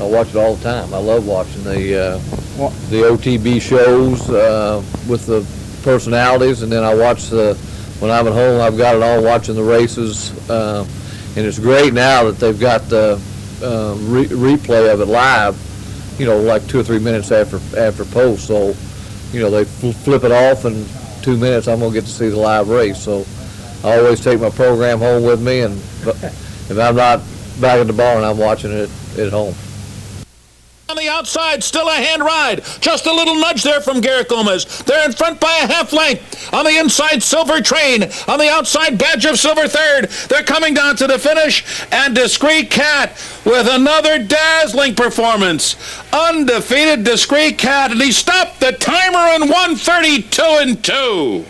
I watch it all the time. I love watching the OTB shows with the personalities, and then I watch when I'm at home, I've got it on watching the races, and it's great now that they've got the replay of it live, like 2 or 3 minutes after post. So, they flip it off in 2 minutes. I'm gonna get to see the live race. So I always take my program home with me, and if I'm not back at the barn, I'm watching it at home. On the outside, still a hand ride. Just a little nudge there from Garrett Gomez. They're in front by a half length. On the inside, Silver Train. On the outside, Badge of Silver third. They're coming down to the finish. And Discreet Cat with another dazzling performance. Undefeated Discreet Cat. And he stopped the timer in 1:32.2.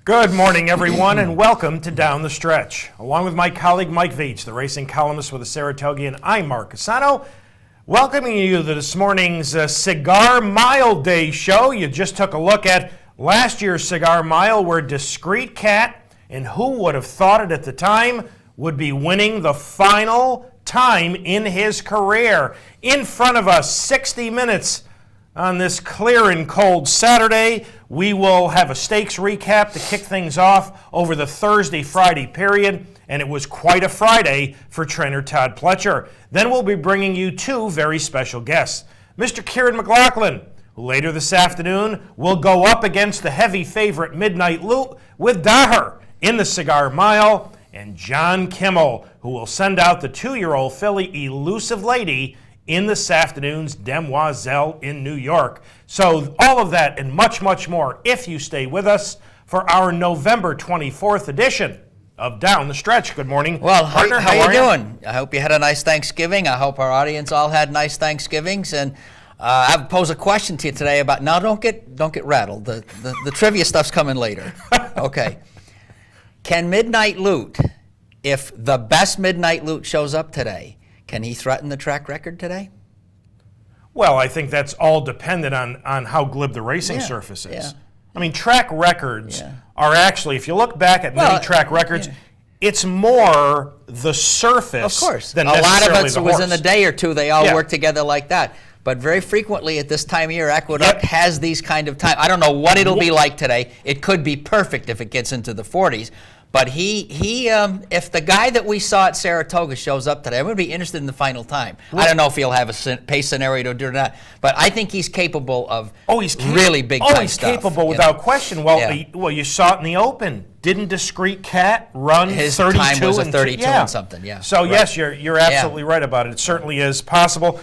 Good morning, everyone, and welcome to Down the Stretch. Along with my colleague Mike VIETCH, the racing columnist with the Saratogian, I'm Mark CUSANO, welcoming you to this morning's Cigar Mile Day show. You just took a look at last year's Cigar Mile, where Discreet Cat, and who would have thought it at the time, would be winning the final time in his career. In front of us, 60 minutes on this clear and cold Saturday. We will have a stakes recap to kick things off over the Thursday-Friday period, and it was quite a Friday for trainer Todd Pletcher. Then we'll be bringing you two very special guests. Mr. KIARAN McLaughlin, who later this afternoon will go up against the heavy favorite Midnight Loot with Daher in the Cigar Mile, and John KIMMEL, who will send out the 2-year-old filly Elusive Lady in this afternoon's Demoiselle in New York. So all of that and much, much more if you stay with us for our November 24th edition of Down the Stretch. Good morning. Well, partner, how are you doing? I hope you had a nice Thanksgiving. I hope our audience all had nice Thanksgivings. And I pose a question to you today about, now don't get rattled. The trivia stuff's coming later. Okay. Can Midnight Loot, if the best Midnight Loot shows up today, can he threaten the track record today? Well, I think that's all dependent on how glib the racing surface is. Yeah. I mean, track records are actually, if you look back at many track records, it's more the surface of course. Than a lot of it the was horse. In a day or two, they all work together like that. But very frequently at this time of year, Aqueduct has these kind of time. I don't know what it'll be like today. It could be perfect if it gets into the 40s. But if the guy that we saw at Saratoga shows up today, I'm going to be interested in the final time. I don't know if he'll have a pace scenario to do or not, but I think he's capable of really big time stuff. Oh, he's capable without question. Well, you saw it in the Open. Didn't Discreet Cat run 32? His time was a 32 and something, So yes, you're absolutely right about it. It certainly is possible.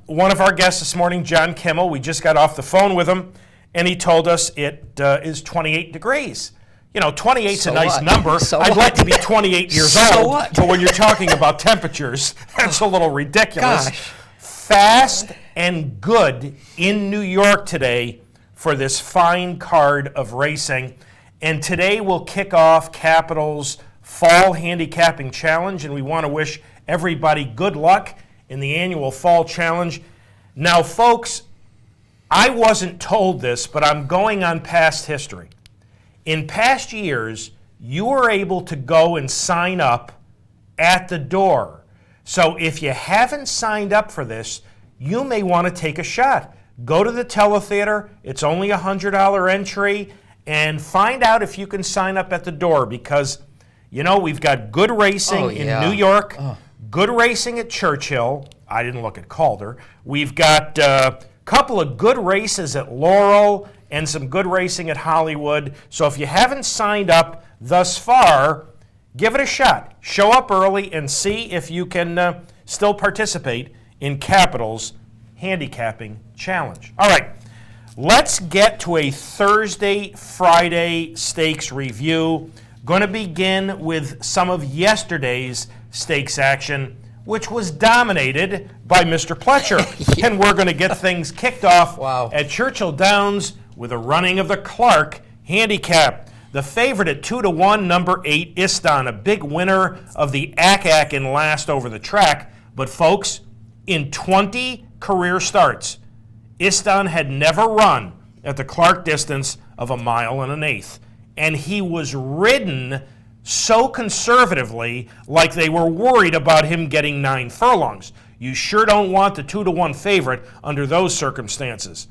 One of our guests this morning, John KIMMEL, we just got off the phone with him, and he told us it is 28 degrees. 28's a nice number. I'd like to be 28 years old, but when you're talking about temperatures, that's a little ridiculous. Gosh. Fast and good in New York today for this fine card of racing. And today we'll kick off Capital's Fall Handicapping Challenge, and we want to wish everybody good luck in the annual Fall Challenge. Now, folks, I wasn't told this, but I'm going on past history. In past years, you were able to go and sign up at the door. So if you haven't signed up for this, you may want to take a shot. Go to the teletheater. It's only a $100 entry, and find out if you can sign up at the door, because, we've got good racing in New York, good racing at Churchill. I didn't look at Calder. We've got a couple of good races at Laurel and some good racing at Hollywood. So if you haven't signed up thus far, give it a shot. Show up early and see if you can still participate in Capital's Handicapping Challenge. All right, let's get to a Thursday-Friday stakes review. Going to begin with some of yesterday's stakes action. which was dominated by Mr. Pletcher. And we're going to get things kicked off at Churchill Downs with a running of the Clark handicap. The favorite at 2-1, number 8, Istan, a big winner of the ACAC in last over the track. But folks, in 20 career starts, Istan had never run at the Clark distance of 1 1/8. And he was ridden so conservatively, like they were worried about him getting 9 furlongs. You sure don't want the 2-1 favorite under those circumstances.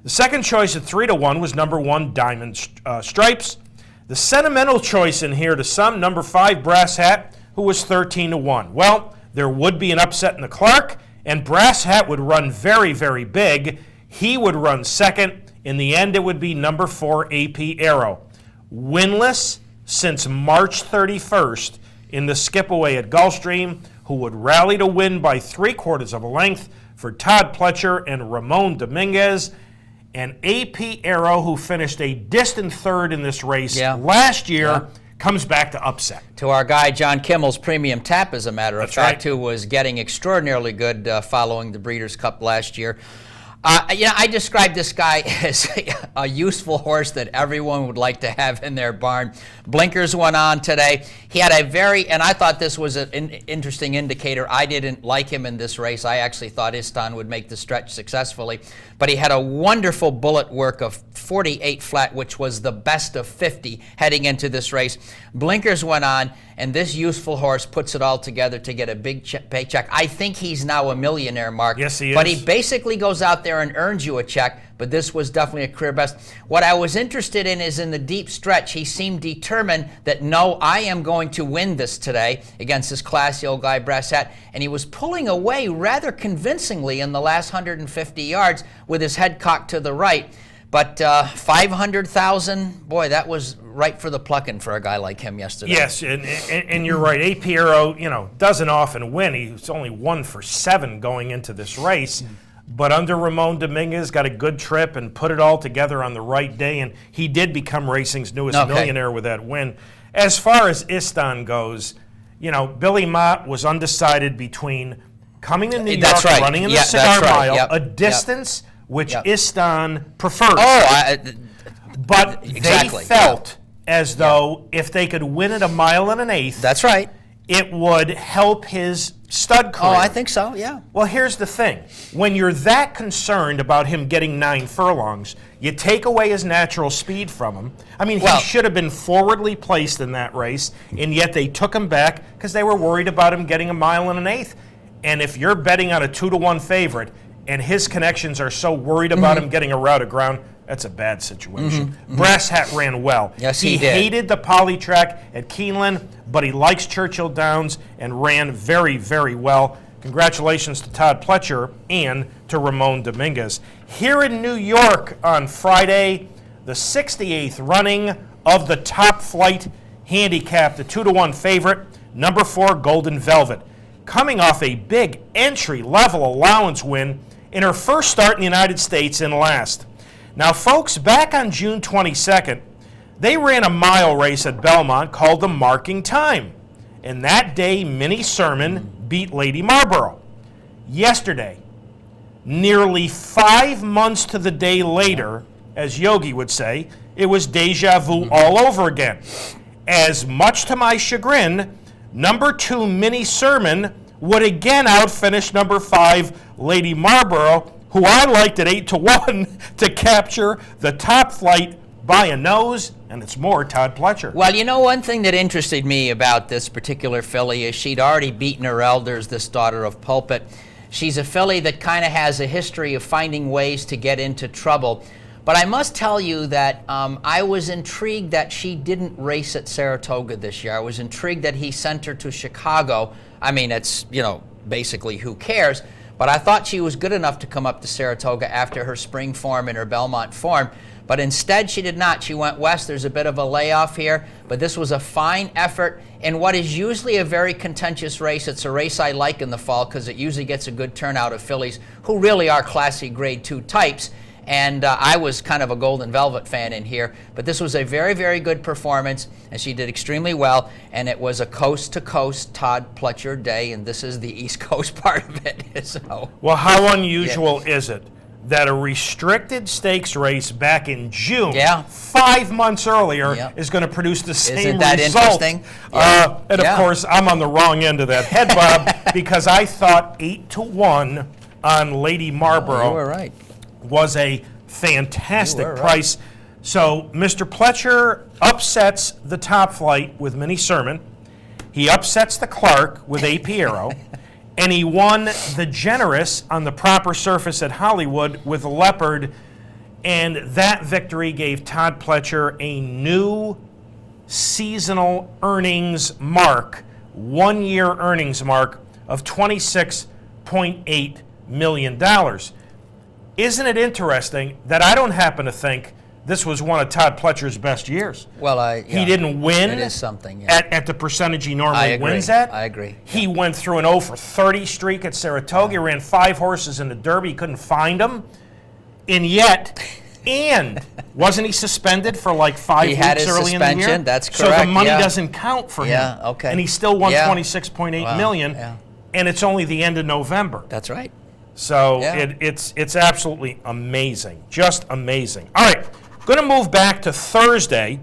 The second choice at 3-1 was number 1, Diamond Stripes. The sentimental choice in here to some, number 5, Brass Hat, who was 13-1. Well, there would be an upset in the Clark, and Brass Hat would run very, very big. He would run second. In the end, it would be number 4, AP Arrow. Winless since March 31st in the skip-away at Gulfstream, who would rally to win by 3/4 of a length for Todd Pletcher and Ramon Dominguez. And AP Arrow, who finished a distant third in this race last year, comes back to upset. To our guy, John Kimmel's Premium Tap, as a matter of fact, who was getting extraordinarily good following the Breeders' Cup last year. I described this guy as a useful horse that everyone would like to have in their barn. Blinkers went on today. He had and I thought this was an interesting indicator. I didn't like him in this race. I actually thought Istan would make the stretch successfully. But he had a wonderful bullet work of 48 flat, which was the best of 50 heading into this race. Blinkers went on, and this useful horse puts it all together to get a big paycheck. I think he's now a millionaire, Mark. Yes, he is. But he basically goes out there and earns you a check, but this was definitely a career best. What I was interested in is in the deep stretch, he seemed determined that, no, I am going to win this today against this classy old guy, Brass Hat, and he was pulling away rather convincingly in the last 150 yards with his head cocked to the right. But 500,000, boy, that was right for the plucking for a guy like him yesterday. Yes, and you're right. AP Arrow, doesn't often win. He's only 1 for 7 going into this race. But under Ramon Dominguez, got a good trip and put it all together on the right day, and he did become racing's newest millionaire with that win. As far as Istan goes, Billy Mott was undecided between coming to New York, running in the Cigar Mile, a distance which Istan prefers. But they felt as though if they could win at 1 1/8, that's right, it would help his stud career. Oh, I think so, yeah. Well, here's the thing. When you're that concerned about him getting 9 furlongs, you take away his natural speed from him. I mean, he should have been forwardly placed in that race, and yet they took him back because they were worried about him getting 1 1/8. And if you're betting on a 2-1 favorite, and his connections are so worried about him getting a route of ground, that's a bad situation. Brass Hat ran well. Yes, he did. He hated the poly track at Keeneland, but he likes Churchill Downs and ran very, very well. Congratulations to Todd Pletcher and to Ramon Dominguez. Here in New York on Friday, the 68th running of the Top Flight Handicap, the 2-1 favorite, number 4, Golden Velvet. Coming off a big entry-level allowance win in her first start in the United States in last. Now, folks, back on June 22nd, they ran a mile race at Belmont called the Marking Time. And that day, Minnie Sermon beat Lady Marlborough. Yesterday, nearly 5 months to the day later, as Yogi would say, it was deja vu all over again. As much to my chagrin, number 2, Minnie Sermon, would again outfinish number 5, Lady Marlborough, who I liked at 8-1 to capture the Top Flight by a nose, and it's more Todd Pletcher. Well, one thing that interested me about this particular filly is she'd already beaten her elders, this daughter of Pulpit. She's a filly that kind of has a history of finding ways to get into trouble. But I must tell you that I was intrigued that she didn't race at Saratoga this year. I was intrigued that he sent her to Chicago. I mean, it's, basically who cares? But I thought she was good enough to come up to Saratoga after her spring form and her Belmont form. But instead, she did not. She went west. There's a bit of a layoff here. But this was a fine effort in what is usually a very contentious race. It's a race I like in the fall because it usually gets a good turnout of fillies who really are classy grade 2 types. And I was kind of a Golden Velvet fan in here, but this was a very, very good performance, and she did extremely well, and it was a coast-to-coast Todd Pletcher day, and this is the East Coast part of it. So, well, how unusual is it that a restricted stakes race back in June, 5 months earlier, is going to produce the same Isn't that result? interesting? And of course, I'm on the wrong end of that head, Bob, because I thought 8-1 on Lady Marlborough. You were right. Was a fantastic price. So Mr. Pletcher upsets the Top Flight with Minnie Sermon. He upsets the Clark with A. Piero. And he won the Generous on the proper surface at Hollywood with Leopard. And that victory gave Todd Pletcher a new seasonal earnings mark, 1-year earnings mark of $26.8 million. Isn't it interesting that I don't happen to think this was one of Todd Pletcher's best years? Well, he didn't win it is something, at the percentage he normally wins at. I agree. He went through an 0 for 30 streak at Saratoga. He ran 5 horses in the Derby. He couldn't find them. And yet, wasn't he suspended for like 5 weeks early in the year? That's correct. So the money doesn't count for him. Yeah, okay. And he still won $26.8 million. Yeah. And it's only the end of November. That's right. So it's absolutely amazing, just amazing. All right, going to move back to Thursday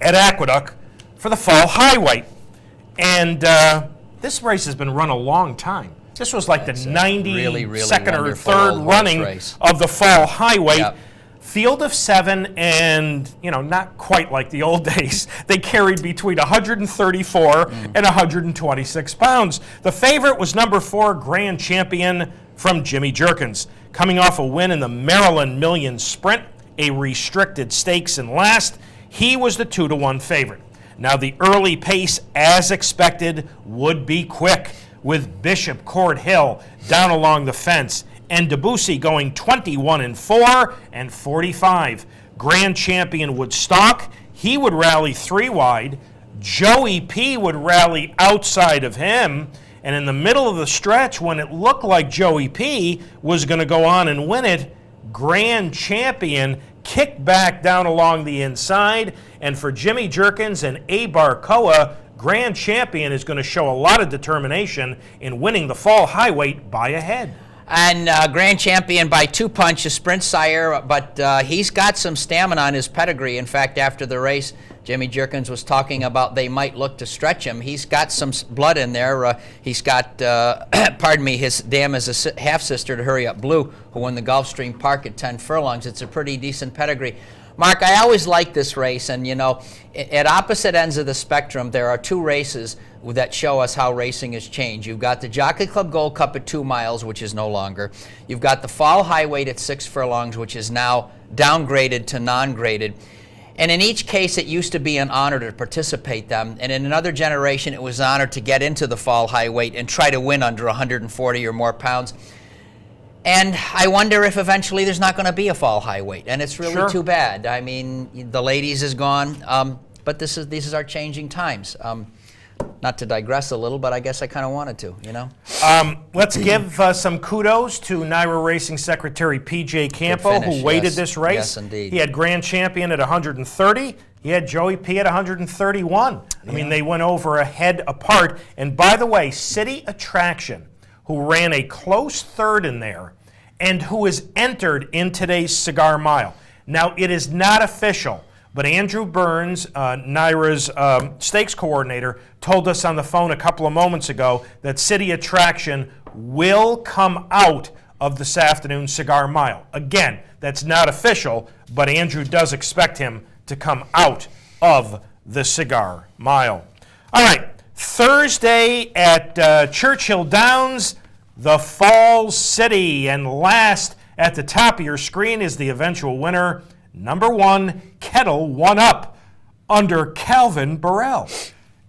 at Aqueduct for the Fall Highway. And this race has been run a long time. This was like the 92nd or 3rd running of the Fall Highway. Yep. Field of 7, and not quite like the old days. They carried between 134 and 126 pounds. The favorite was number 4, Grand Champion from Jimmy Jerkins, coming off a win in the Maryland Million Sprint, a restricted stakes in last. He was the 2-1 favorite. Now the early pace, as expected, would be quick, with Bishop Court Hill down along the fence, and Debussy going 21-4 and 45. Grand Champion would stalk. He would rally 3 wide. Joey P would rally outside of him. And in the middle of the stretch, when it looked like Joey P was going to go on and win it, Grand Champion kicked back down along the inside. And for Jimmy Jerkins and A. Barcoa, Grand Champion is going to show a lot of determination in winning the Fall Highway by a head. And Grand Champion by 2 punches, sprint sire, but he's got some stamina on his pedigree. In fact, after the race, Jimmy Jerkins was talking about they might look to stretch him. He's got some blood in there. He's got, pardon me, his dam is a half-sister to Hurry Up Blue, who won the Gulfstream Park at 10 furlongs. It's a pretty decent pedigree. Mark, I always like this race, and at opposite ends of the spectrum, there are 2 races that show us how racing has changed. You've got the Jockey Club Gold Cup at 2 miles, which is no longer. You've got the Fall Highway at 6 furlongs, which is now downgraded to non-graded. And in each case, it used to be an honor to participate them. And in another generation, it was an honor to get into the Fall Highway and try to win under 140 or more pounds. And I wonder if eventually there's not going to be a Fall Highway, and it's really too bad. I mean, the ladies is gone, but these is our changing times. Not to digress a little, but I guess I kind of wanted to, Let's give some kudos to NYRA Racing Secretary P.J. Campo, who weighted this race. Yes, indeed. He had Grand Champion at 130. He had Joey P. at 131. I mean, they went over a head apart. And by the way, City Attraction, who ran a close 3rd in there, and who is entered in today's Cigar Mile. Now, it is not official, but Andrew Burns, NYRA's stakes coordinator, told us on the phone a couple of moments ago that City Attraction will come out of this afternoon's Cigar Mile. Again, that's not official, but Andrew does expect him to come out of the Cigar Mile. All right, Thursday at Churchill Downs, the Falls City, and last at the top of your screen is the eventual winner, number 1, Kettle 1-Up, under Calvin Burrell.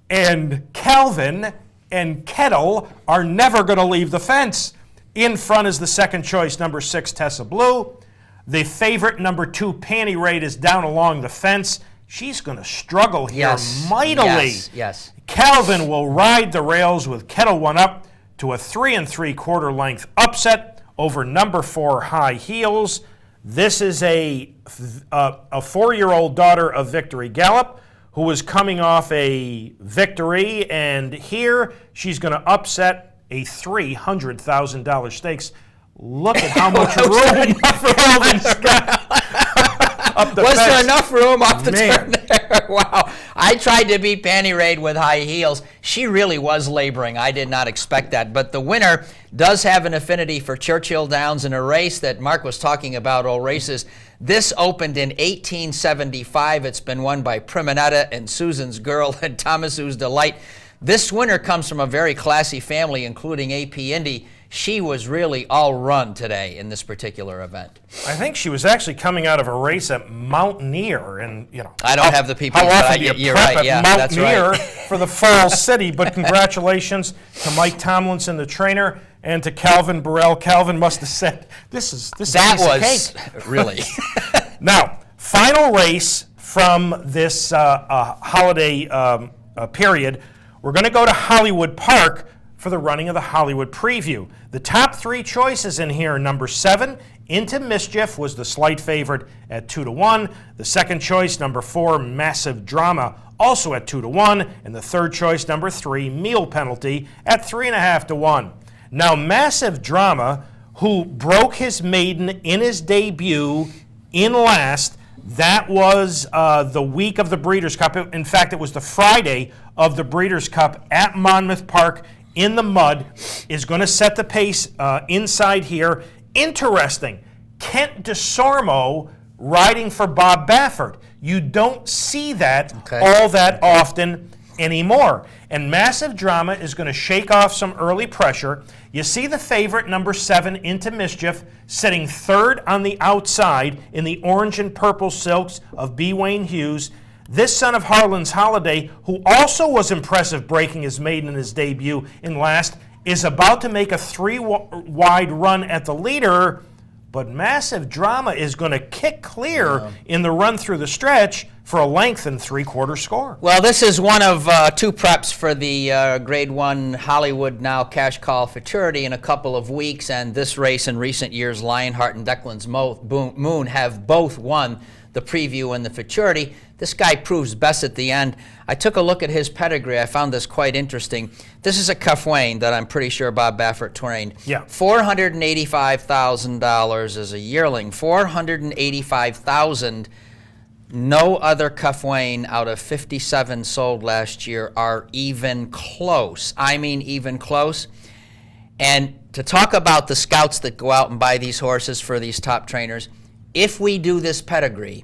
And Calvin and Kettle are never going to leave the fence. In front is the second choice, number 6, Tessa Blue. The favorite, number 2, Panty Raid, is down along the fence. She's going to struggle here mightily. Yes. Calvin will ride the rails with Kettle 1-Up to a 3 3/4 length upset over number 4, High Heels. This is a 4-year-old daughter of Victory Gallop who was coming off a victory, and here she's going to upset a $300,000 stakes. Look at how much room Elvin's got up the Was fence. there enough room off the Man. turn there? Wow. I tried to beat Panty Raid with high heels. She really was laboring. I did not expect that. But the winner does have an affinity for Churchill Downs in a race that Mark was talking about, old races. This opened in 1875. It's been won by Primonetta and Susan's Girl and Thomas's Delight. This winner comes from a very classy family, including A.P. Indy. She was really all run today in this particular event. I think she was actually coming out of a race at Mountaineer, and I don't have the people, how but often do you you're prep right. at Yeah, that's Mountaineer right. for the Falls City? But congratulations to Mike Tomlinson, the trainer, and to Calvin Burrell. Calvin must have said, "This is That a piece of was cake." really. Now, final race from this holiday period. We're going to go to Hollywood Park for the running of the Hollywood Preview. The top 3 choices in here: number 7, Into Mischief, was the slight favorite at 2-1. The second choice, number 4, Massive Drama, also at 2-1. And the third choice, number 3, Meal Penalty, at 3.5-1. Now, Massive Drama, who broke his maiden in his debut in last, that was the week of the Breeders' Cup. In fact, it was the Friday of the Breeders' Cup at Monmouth Park in the mud, is going to set the pace inside here. Interesting, Kent DeSormo riding for Bob Baffert. You don't see that all that often anymore. And Massive Drama is going to shake off some early pressure. You see the favorite, number 7, Into Mischief, sitting third on the outside in the orange and purple silks of B. Wayne Hughes. This son of Harlan's Holiday, who also was impressive breaking his maiden in his debut in last, is about to make a 3-wide run at the leader, but Massive Drama is going to kick clear in the run through the stretch for a length and 3/4 score. Well, this is one of 2 preps for the Grade 1 Hollywood Now Cash Call Futurity in a couple of weeks, and this race in recent years, Lionheart and Declan's Moon have both won the preview and the futurity. This guy proves best at the end. I took a look at his pedigree. I found this quite interesting. This is a Cuffwain that I'm pretty sure Bob Baffert trained. Yeah. $485,000 as a yearling. $485,000. No other Cuffwain out of 57 sold last year are even close. I mean even close. And to talk about the scouts that go out and buy these horses for these top trainers, if we do this pedigree,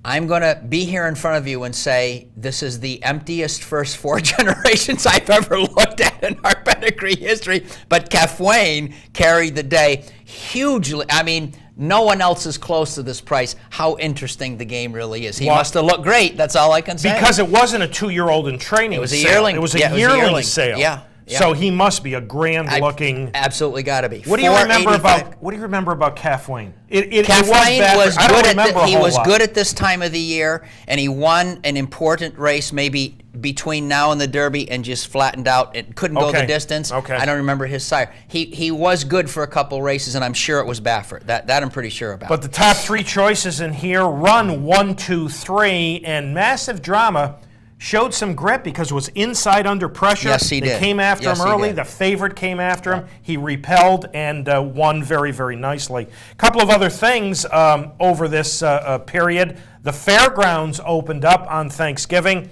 I'm going to be here in front of you and say this is the emptiest first 4 generations I've ever looked at in our pedigree history. But Cuffwain carried the day hugely. I mean, no one else is close to this price. How interesting the game really is. He must have looked great. That's all I can say. Because it wasn't a 2-year-old in training. It was a sale. yearling. It was a Yeah, yearling sale. Yeah. So he must be a grand-looking. Absolutely got to be. What do you remember 485. about? What do you remember about Cuffwain? Cuffwain was I don't good remember a he whole was lot. good at this time of the year, and he won an important race maybe between now and the Derby and just flattened out and couldn't go the distance. Okay. I don't remember his sire. He was good for a couple races, and I'm sure it was Baffert. That I'm pretty sure about. But the top 3 choices in here run 1, 2, 3, and Massive Drama showed some grit because it was inside under pressure. Yes, he They did. came after Yes, him he early. did. The favorite came after him. He repelled and won very, very nicely. A couple of other things over this period. The fairgrounds opened up on Thanksgiving.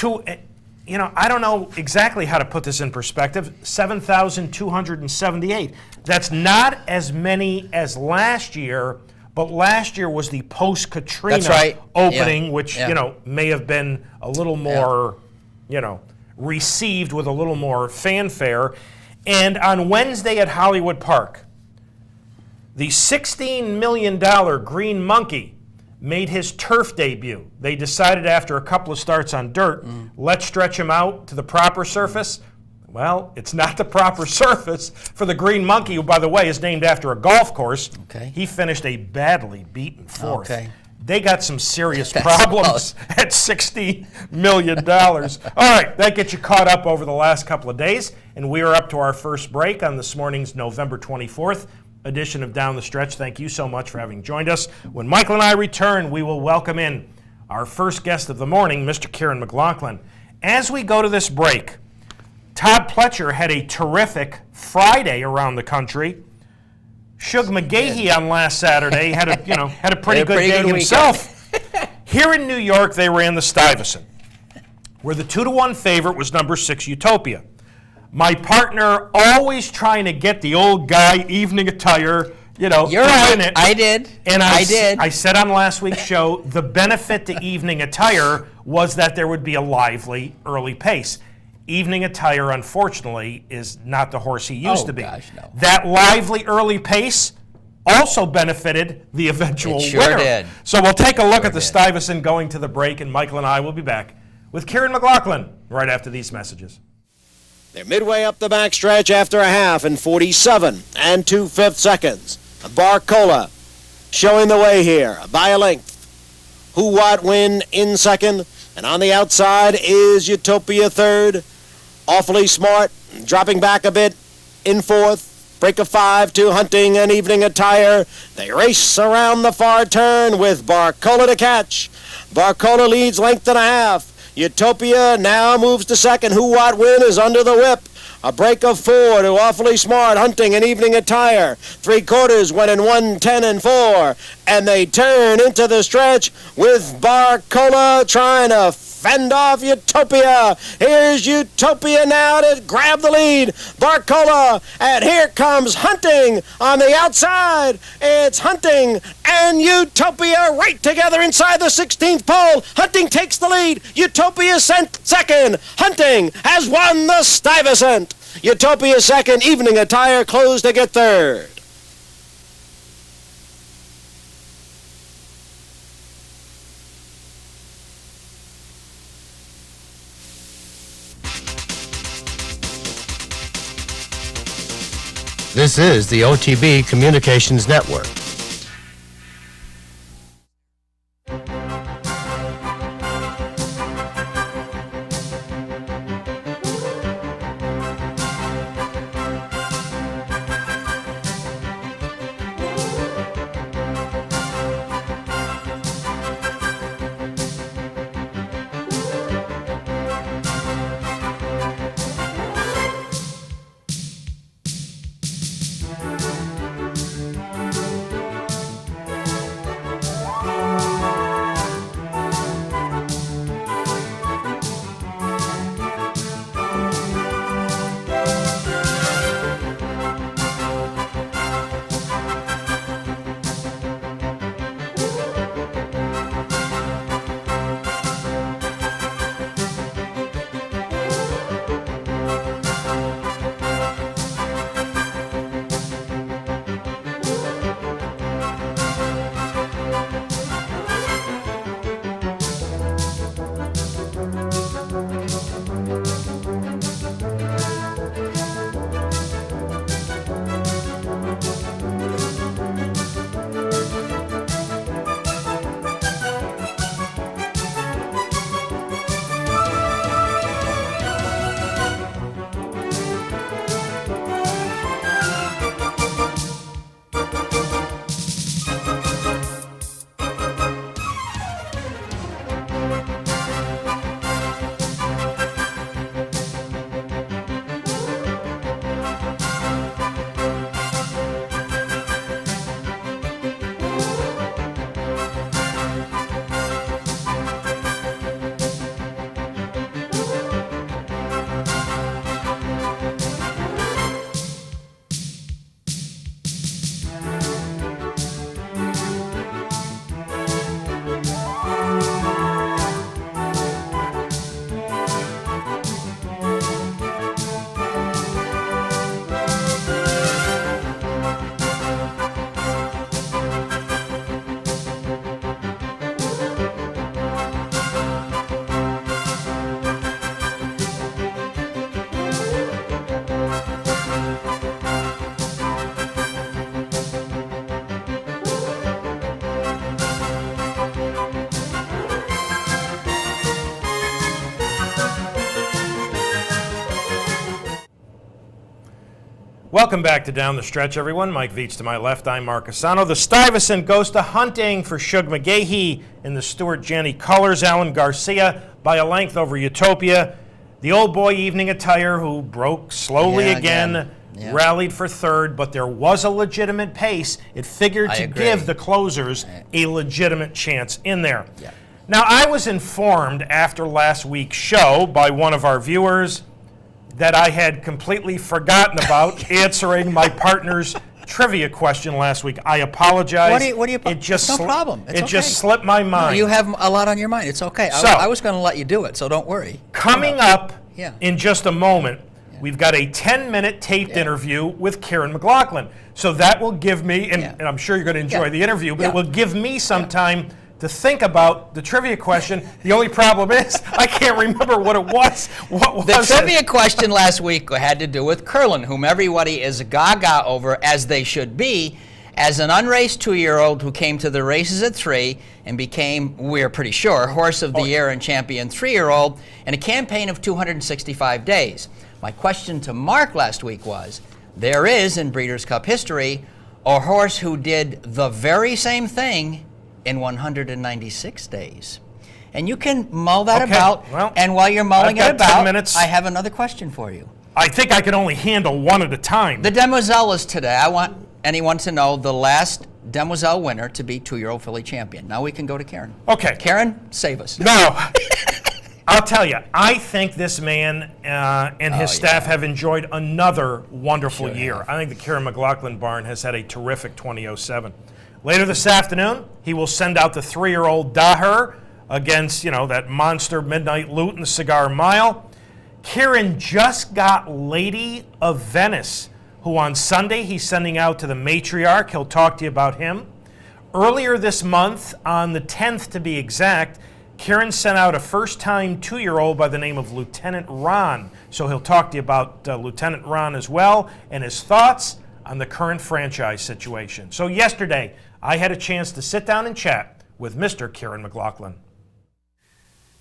I don't know exactly how to put this in perspective. 7,278. That's not as many as last year. But last year was the post-Katrina opening, which, may have been a little more, received with a little more fanfare. And on Wednesday at Hollywood Park, the $16 million Green Monkey made his turf debut. They decided after a couple of starts on dirt, let's stretch him out to the proper surface. Well, it's not the proper surface for the Green Monkey, who, by the way, is named after a golf course. Okay. He finished a badly beaten 4th. Okay. They got some serious problems at $60 million. All right, that gets you caught up over the last couple of days, and we are up to our first break on this morning's November 24th edition of Down the Stretch. Thank you so much for having joined us. When Michael and I return, we will welcome in our first guest of the morning, Mr. KIARAN McLaughlin. As we go to this break, Todd Pletcher had a terrific Friday around the country. Shug McGahee on last Saturday had a pretty good day himself. Here in New York, they ran the Stuyvesant, where the 2-1 favorite was number 6 Utopia. My partner always trying to get the old guy evening attire, You're right. I did. And I did. I said on last week's show, the benefit to evening attire was that there would be a lively early pace. Evening attire, unfortunately, is not the horse he used to be. Gosh, no. That lively early pace also benefited the eventual It sure winner. did. So we'll take a look at the did. Stuyvesant going to the break, and Michael and I will be back with KIARAN McLaughlin right after these messages. They're midway up the backstretch after a half in 47 and 2/5 seconds. Barcola showing the way here by a length. Who What Win in second, and on the outside is Utopia third. Awfully Smart dropping back a bit in fourth. Break of 5 to Hunting and Evening Attire. They race around the far turn with Barcola to catch. Barcola leads length and a half. Utopia now moves to second. Who What Win is under the whip. A break of 4 to Awfully Smart, Hunting and Evening Attire. 3/4 went in 1:10 and 4. And they turn into the stretch with Barcola trying to fend off Utopia. Here's Utopia now to grab the lead. Barcola, and here comes Hunting on the outside. It's Hunting and Utopia right together inside the 16th pole. Hunting takes the lead. Utopia sent second. Hunting has won the Stuyvesant. Utopia second. Evening Attire closed to get third. This is the OTB Communications Network. Welcome back to Down the Stretch, everyone. Mike VIETCH to my left. I'm Mark CUSANO. The Stuyvesant goes to hunting for Shug McGahee in the Stuart Janney colors. Alan Garcia by a length over Utopia. The old boy evening attire who broke slowly again. Yeah. Rallied for third, but there was a legitimate pace. It figured to give the closers a legitimate chance in there. Yeah. Now, I was informed after last week's show by one of our viewers that I had completely forgotten about answering my partner's trivia question last week. I apologize. What do you? It just no problem. It's it just slipped my mind. No, you have a lot on your mind. It's okay. So, I was going to let you do it, so don't worry. Coming up in just a moment, we've got a 10-minute taped interview with KIARAN McLaughlin. So that will give me, and I'm sure you're going to enjoy the interview, but it will give me some time to think about the trivia question. The only problem is I can't remember what it was. What was the trivia question last week had to do with curling, whom everybody is gaga over, as they should be, as an unraced 2-year-old who came to the races at 3 and became, we're pretty sure, Horse of the Year and Champion 3-year-old in a campaign of 265 days. My question to Mark last week was, there is in Breeders' Cup history a horse who did the very same thing in 196 days. And you can mull that about, and while you're mulling it about, I have another question for you. I think I can only handle one at a time. The Demoiselle is today. I want anyone to know the last Demoiselle winner to be 2-year-old filly champion. Now we can go to KIARAN. Okay. KIARAN, save us. No. I'll tell you, I think this man and his staff have enjoyed another wonderful year. I think the KIARAN McLaughlin barn has had a terrific 2007. Later this afternoon, he will send out the 3-year-old Daher against, that monster Midnight Loot in the Cigar Mile. KIARAN just got Lady of Venice, who on Sunday he's sending out to the matriarch. He'll talk to you about him. Earlier this month, on the 10th to be exact, KIARAN sent out a first-time 2-year-old by the name of Lieutenant Ron. So he'll talk to you about Lieutenant Ron as well and his thoughts on the current franchise situation. So yesterday, I had a chance to sit down and chat with Mr. KIARAN McLaughlin.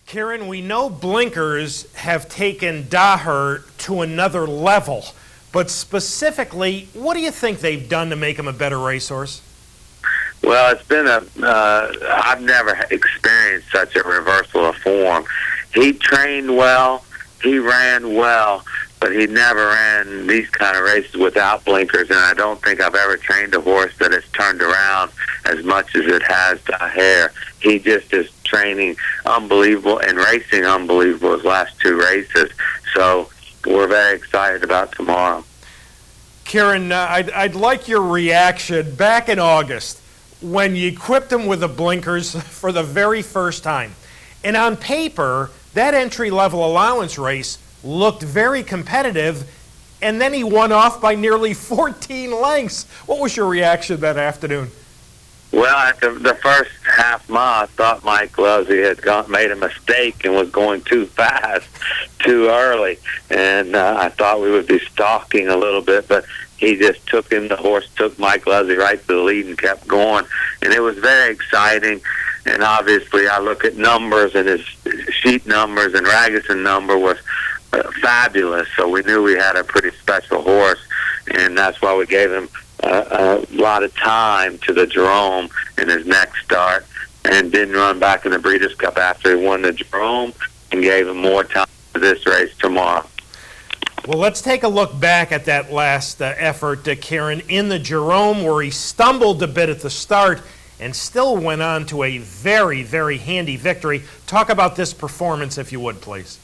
KIARAN, we know blinkers have taken Daher to another level, but specifically, what do you think they've done to make him a better racehorse? Well, it's been I've never experienced such a reversal of form. He trained well, he ran well, but he never ran these kind of races without blinkers, and I don't think I've ever trained a horse that has turned around as much as it has Daher. He just is training unbelievable and racing unbelievable his last 2 races. So we're very excited about tomorrow. KIARAN, I'd like your reaction back in August when you equipped him with the blinkers for the very first time. And on paper, that entry-level allowance race looked very competitive, and then he won off by nearly 14 lengths. What was your reaction that afternoon? Well, at the first half mile, I thought Mike Luzzy had made a mistake and was going too fast, too early, and I thought we would be stalking a little bit, but he just took him. The horse took Mike Luzzy right to the lead and kept going, and it was very exciting. And obviously, I look at numbers, and his sheet numbers and Ragusan number was fabulous, so we knew we had a pretty special horse, and that's why we gave him a lot of time to the Jerome in his next start, and didn't run back in the Breeders' Cup after he won the Jerome, and gave him more time for this race tomorrow. Well, let's take a look back at that last effort, KIARAN, in the Jerome, where he stumbled a bit at the start and still went on to a very, very handy victory. Talk about this performance, if you would, please.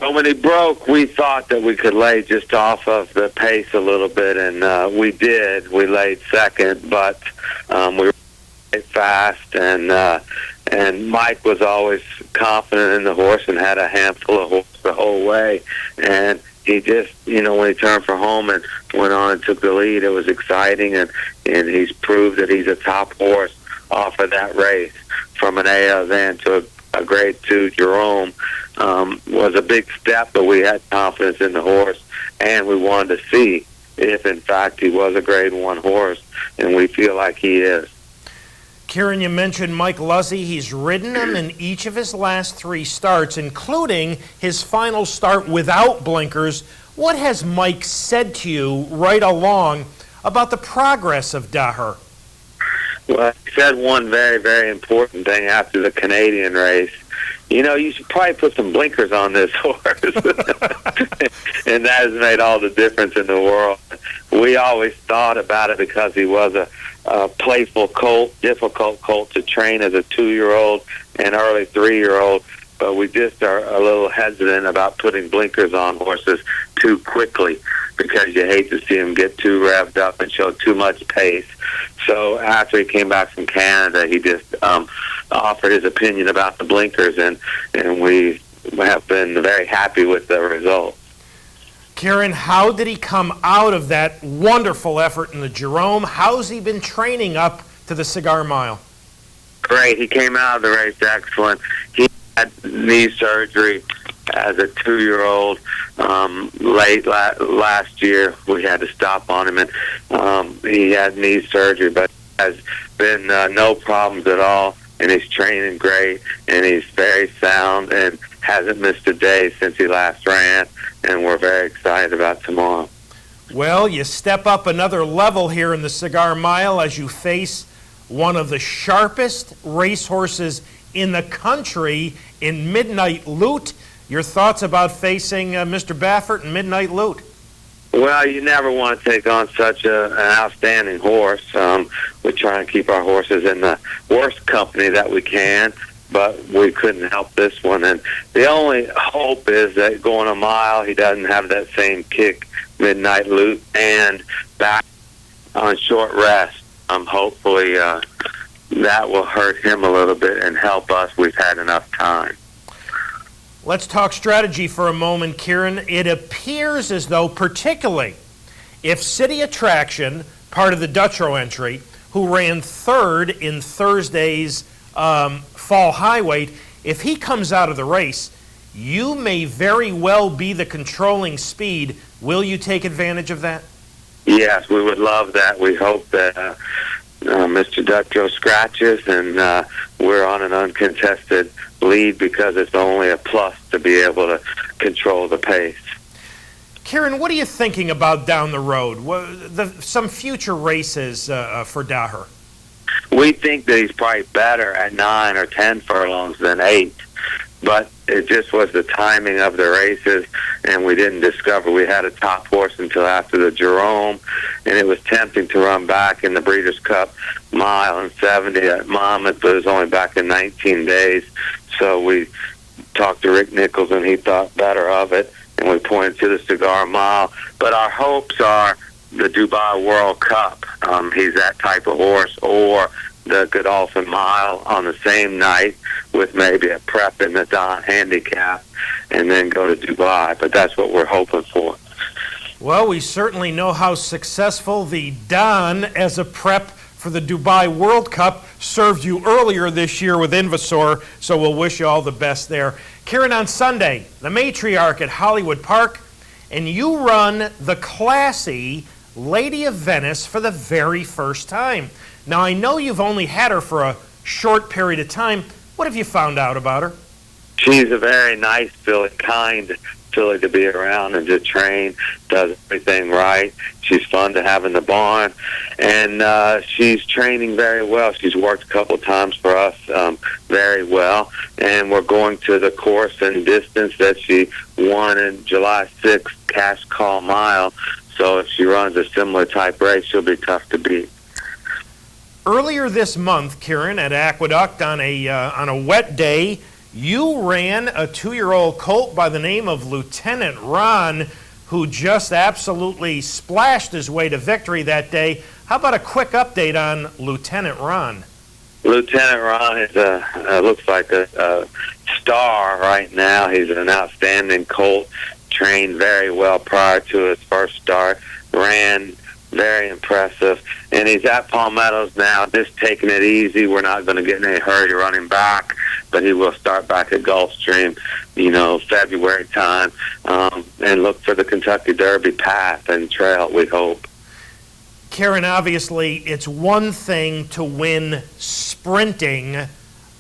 Well, when he broke, we thought that we could lay just off of the pace a little bit, and we did. We laid second, but we were fast, and Mike was always confident in the horse and had a handful of horse the whole way. And he just, when he turned for home and went on and took the lead, it was exciting, and he's proved that he's a top horse off of that race. From an AL then to a grade 2 Jerome was a big step, but we had confidence in the horse, and we wanted to see if, in fact, he was a grade 1 horse, and we feel like he is. KIARAN, you mentioned Mike Luzzy. He's ridden him in each of his last 3 starts, including his final start without blinkers. What has Mike said to you right along about the progress of Daher? Well, he said one very, very important thing after the Canadian race. You know, you should probably put some blinkers on this horse. And that has made all the difference in the world. We always thought about it because he was a playful colt, difficult colt to train as a 2-year-old and early 3-year-old. But we just are a little hesitant about putting blinkers on horses too quickly because you hate to see them get too revved up and show too much pace. So after he came back from Canada, he just offered his opinion about the blinkers, and we have been very happy with the result. Kieran, how did he come out of that wonderful effort in the Jerome? How's he been training up to the Cigar Mile? Great. He came out of the race excellent. He had knee surgery as a 2-year-old late last year. We had to stop on him, and he had knee surgery, but has been no problems at all, and he's training great, and he's very sound and hasn't missed a day since he last ran, and we're very excited about tomorrow. Well, you step up another level here in the Cigar Mile as you face one of the sharpest racehorses in the country in Midnight Loot. Your thoughts about facing Mr. Baffert and Midnight Loot? Well, you never want to take on such an outstanding horse. We try and keep our horses in the worst company that we can, but we couldn't help this one. And the only hope is that going a mile, he doesn't have that same kick, Midnight Loot, and back on short rest. Hopefully that will hurt him a little bit and help us. We've had enough time. Let's talk strategy for a moment, Kieran. It appears as though, particularly if City Attraction, part of the Dutro entry, who ran third in Thursday's Fall Highweight, if he comes out of the race, you may very well be the controlling speed. Will you take advantage of that? Yes, we would love that. We hope that Mr. Dutro scratches, and we're on an uncontested lead because it's only a plus to be able to control the pace. Kieran, what are you thinking about down the road? Some future races for Daher? We think that he's probably better at 9 or 10 furlongs than 8, but it just was the timing of the races, and we didn't discover we had a top horse until after the Jerome, and it was tempting to run back in the Breeders' Cup mile and 70 at Monmouth, but it was only back in 19 days. So we talked to Rick Nichols, and he thought better of it, and we pointed to the Cigar Mile. But our hopes are the Dubai World Cup. He's that type of horse, or the Godolphin Mile on the same night with maybe a prep in the Don Handicap, and then go to Dubai. But that's what we're hoping for. Well, we certainly know how successful the Don as a prep for the Dubai World Cup served you earlier this year with Invasor, so we'll wish you all the best there. Kieran, on Sunday, the Matriarch at Hollywood Park, and you run the classy Lady of Venice for the very first time. Now, I know you've only had her for a short period of time. What have you found out about her? She's a very nice filly, kind filly to be around and to train, does everything right. She's fun to have in the barn, and she's training very well. She's worked a couple times for us very well, and we're going to the course and distance that she won in July 6th, Cash Call Mile, so if she runs a similar type race, she'll be tough to beat. Earlier this month, Kieran, at Aqueduct on a wet day, you ran a 2-year-old colt by the name of Lieutenant Ron, who just absolutely splashed his way to victory that day. How about a quick update on Lieutenant Ron? Lieutenant Ron is looks like a star right now. He's an outstanding colt, trained very well prior to his first start, ran very impressive, and he's at Palmetto's now, just taking it easy. We're not going to get in any hurry to run him back, but he will start back at Gulfstream, February time, and look for the Kentucky Derby path and trail, we hope. Kieran, obviously, it's one thing to win sprinting,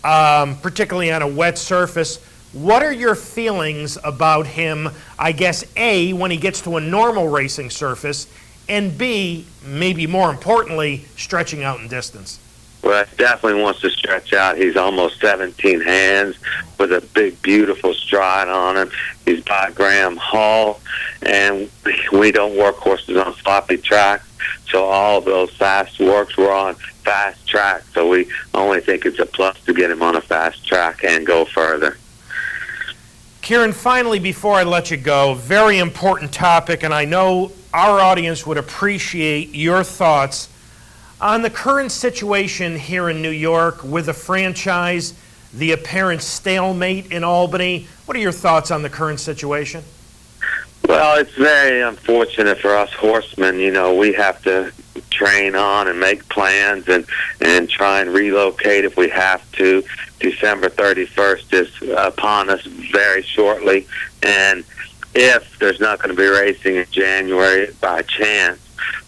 particularly on a wet surface, What are your feelings about him, I guess, A, when he gets to a normal racing surface, and B, maybe more importantly, stretching out in distance? Well, he definitely wants to stretch out. He's almost 17 hands with a big, beautiful stride on him. He's by Graham Hall, and we don't work horses on sloppy tracks, so all of those fast works were on fast track, so we only think it's a plus to get him on a fast track and go further. Kieran, finally, before I let you go, very important topic, and I know our audience would appreciate your thoughts on the current situation here in New York with the franchise, the apparent stalemate in Albany. What are your thoughts on the current situation? Well, it's very unfortunate for us horsemen. You know, we have to train on and make plans and try and relocate if we have to. December 31st is upon us very shortly, and if there's not going to be racing in January by chance,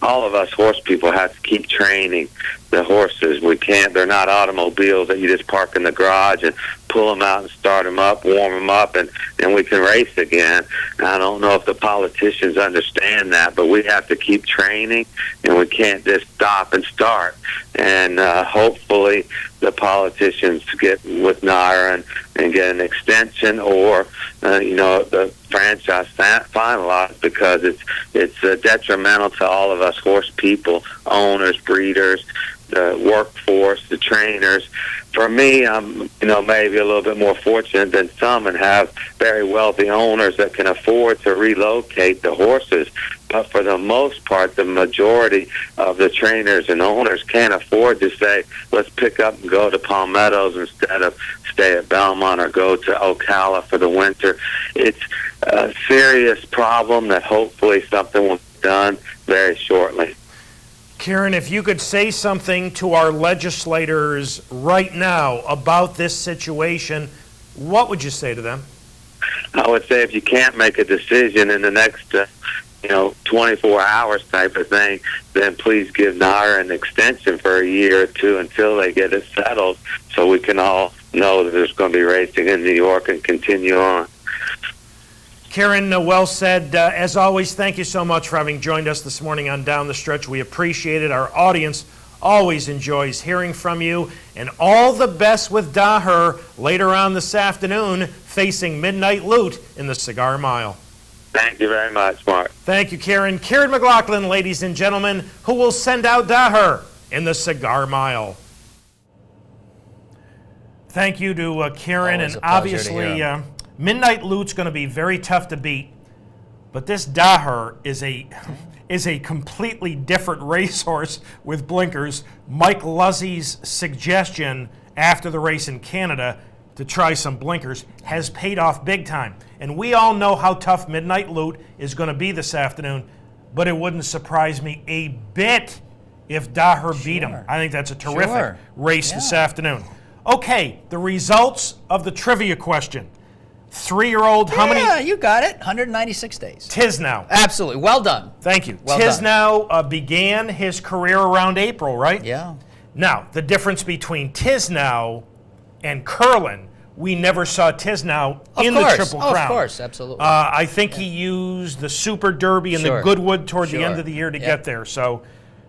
all of us horse people have to keep training the horses. We can't, they're not automobiles that you just park in the garage and pull them out and start them up, warm them up, and we can race again. I don't know if the politicians understand that, but we have to keep training, and we can't just stop and start. And hopefully the politicians get with Naira and get an extension, or the franchise finalized, because it's detrimental to all of us horse people, owners, breeders, the workforce, the trainers. For me, I'm maybe a little bit more fortunate than some and have very wealthy owners that can afford to relocate the horses. But for the most part, the majority of the trainers and owners can't afford to say, let's pick up and go to Palmettos instead of stay at Belmont or go to Ocala for the winter. It's a serious problem that hopefully something will be done very shortly. Kieran, if you could say something to our legislators right now about this situation, what would you say to them? I would say if you can't make a decision in the next 24 hours type of thing, then please give Naira an extension for a year or two until they get it settled, so we can all know that there's going to be racing in New York and continue on. Kieran, well said. As always, thank you so much for having joined us this morning on Down the Stretch. We appreciate it. Our audience always enjoys hearing from you. And all the best with Daher later on this afternoon, facing Midnight Loot in the Cigar Mile. Thank you very much, Mark. Thank you, Kieran. Kieran McLaughlin, ladies and gentlemen, who will send out Daher in the Cigar Mile. Thank you to Kieran, Always and a pleasure obviously Midnight Loot's going to be very tough to beat, but this Daher is a completely different racehorse with blinkers. Mike Luzzy's suggestion after the race in Canada to try some blinkers has paid off big time. And we all know how tough Midnight Loot is going to be this afternoon, but it wouldn't surprise me a bit if Daher beat him. I think that's a terrific race this afternoon. Okay, the results of the trivia question. 3-year-old, how many? Yeah, you got it. 196 days. Tisnow. Absolutely. Well done. Thank you. Well Tisnow began his career around April, right? Yeah. Now, the difference between Tisnow and Curlin, we never saw Tisnow in the Triple Crown. Of course, absolutely. I think he used the Super Derby and the Goodwood toward the end of the year to get there. So,